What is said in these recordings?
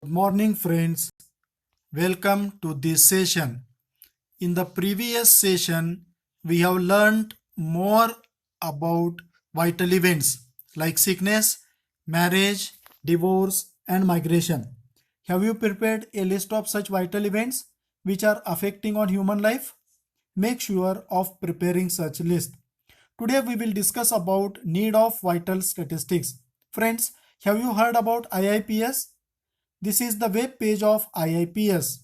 Good morning, friends. Welcome to this session. In the previous session, we have learned more about vital events like sickness, marriage, divorce, and migration. Have you prepared a list of such vital events which are affecting on human life? Make sure of preparing such list. Today we will discuss about need of vital statistics. Friends, have you heard about IIPS? This is the web page of IIPS.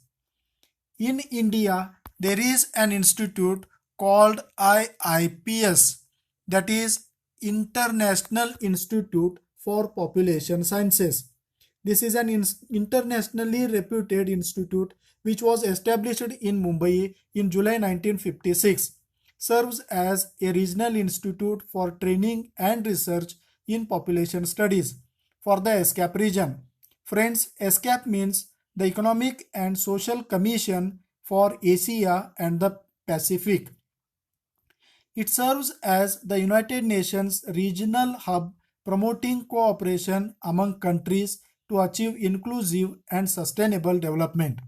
In India, there is an institute called IIPS, that is International Institute for Population Sciences. This is an internationally reputed institute which was established in Mumbai in July 1956. Serves as a regional institute for training and research in population studies for the ESCAP region. Friends, ESCAP means the Economic and Social Commission for Asia and the Pacific. It serves as the United Nations regional hub promoting cooperation among countries to achieve inclusive and sustainable development.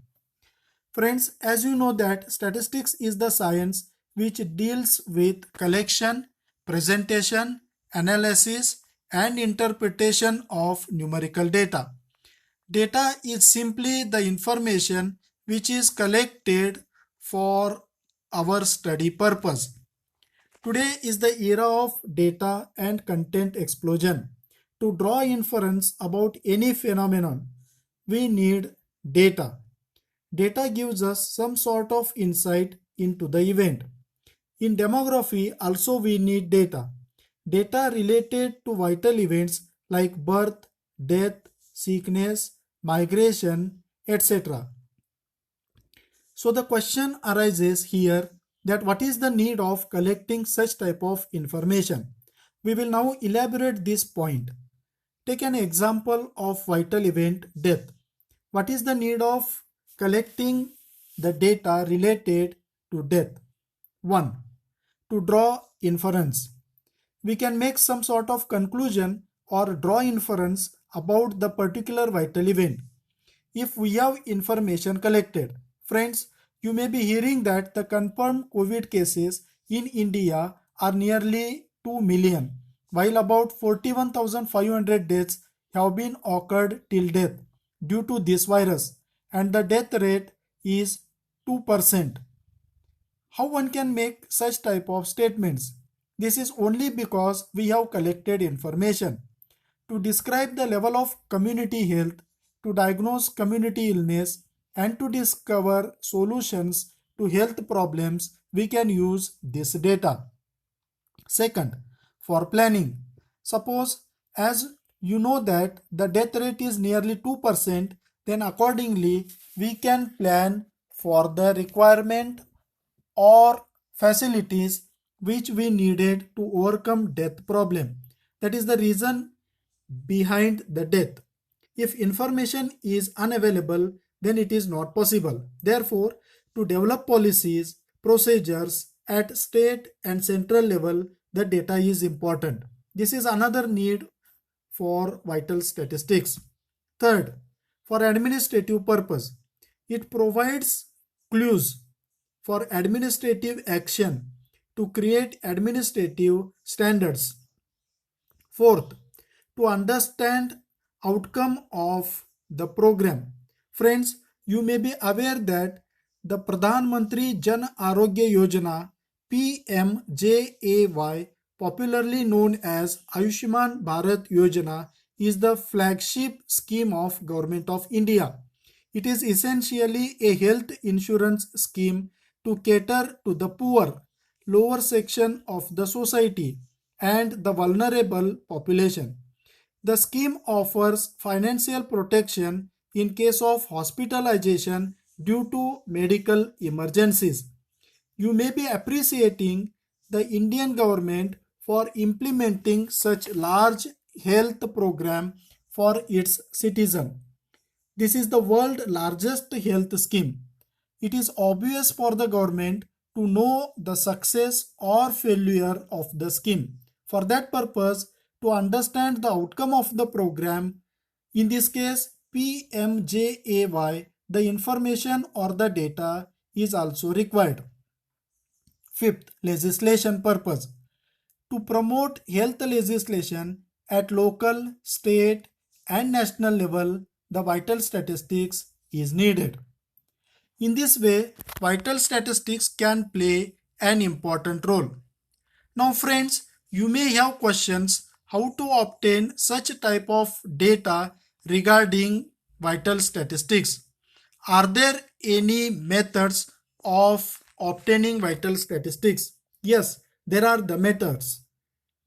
Friends, as you know that statistics is the science which deals with collection, presentation, analysis and interpretation of numerical data. Data is simply the information which is collected for our study purpose. Today is the era of data and content explosion. To draw inference about any phenomenon, we need data. Data gives us some sort of insight into the event. In demography, also we need data. Data related to vital events like birth, death, sickness, migration, etc. So the question arises here that what is the need of collecting such type of information? We will now elaborate this point. Take an example of vital event death. What is the need of collecting the data related to death? 1. To draw inference. We can make some sort of conclusion or draw inference about the particular vital event if we have information collected. Friends, you may be hearing that the confirmed COVID cases in India are nearly 2 million, while about 41,500 deaths have been occurred till death due to this virus, and the death rate is 2%. How one can make such type of statements? This is only because we have collected information. To describe the level of community health, to diagnose community illness, and to discover solutions to health problems, we can use this data. Second, for planning. Suppose as you know that the death rate is nearly 2%, then accordingly we can plan for the requirement or facilities which we needed to overcome death problem. That is the reason behind the death. If information is unavailable, then it is not possible. Therefore, to develop policies, procedures at state and central level, the data is important. This is another need for vital statistics. Third, for administrative purpose, it provides clues for administrative action to create administrative standards. Fourth, to understand outcome of the program. Friends, you may be aware that the Pradhan Mantri Jan Arogya Yojana PMJAY, popularly known as Ayushman Bharat Yojana, is the flagship scheme of Government of India. It is essentially a health insurance scheme to cater to the poor, lower section of the society and the vulnerable population. The scheme offers financial protection in case of hospitalization due to medical emergencies. You may be appreciating the Indian government for implementing such large health program for its citizen. This is the world's largest health scheme. It is obvious for the government to know the success or failure of the scheme. For that purpose, to understand the outcome of the program, in this case PMJAY, the information or the data is also required. Fifth, legislation purpose. To promote health legislation at local, state, and national level, the vital statistics is needed. In this way, vital statistics can play an important role. Now friends, you may have questions how to obtain such type of data regarding vital statistics. Are there any methods of obtaining vital statistics? Yes, there are the methods.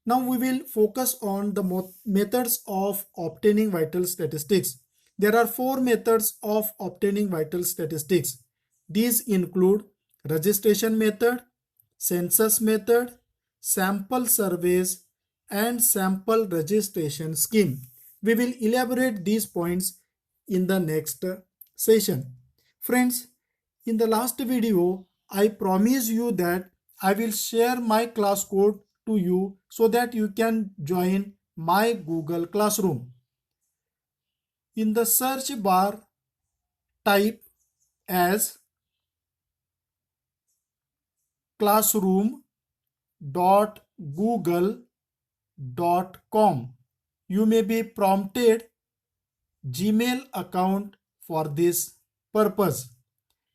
Now we will focus on the methods of obtaining vital statistics. There are 4 methods of obtaining vital statistics. These include registration method, census method, sample surveys, and sample registration scheme. We will elaborate these points in the next session. Friends, in the last video, I promise you that I will share my class code to you so that you can join my Google Classroom. In the search bar, type as classroom.google.com. You may be prompted Gmail account for this purpose.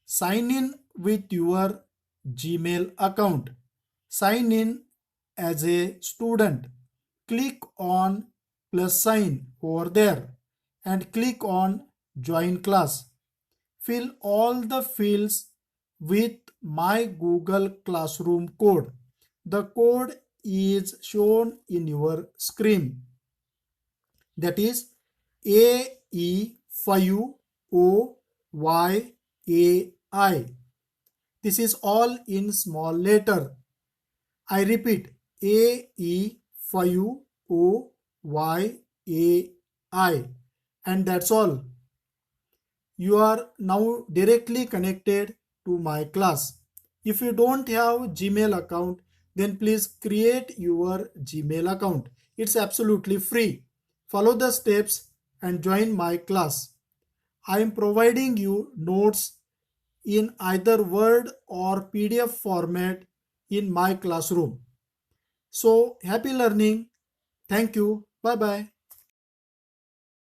Sign in with your Gmail account. Sign in as a student. Click on plus sign over there and click on join class. Fill all the fields with my Google Classroom code. The code is shown in your screen. That is AE5OYAI. This is all in small letter. I repeat, AE5OYAI. And that's all. You are now directly connected to my class. If you don't have Gmail account, then please create your Gmail account. It's absolutely free. Follow the steps and join my class. I am providing you notes in either Word or PDF format in my classroom. So happy learning. Thank you. Bye bye.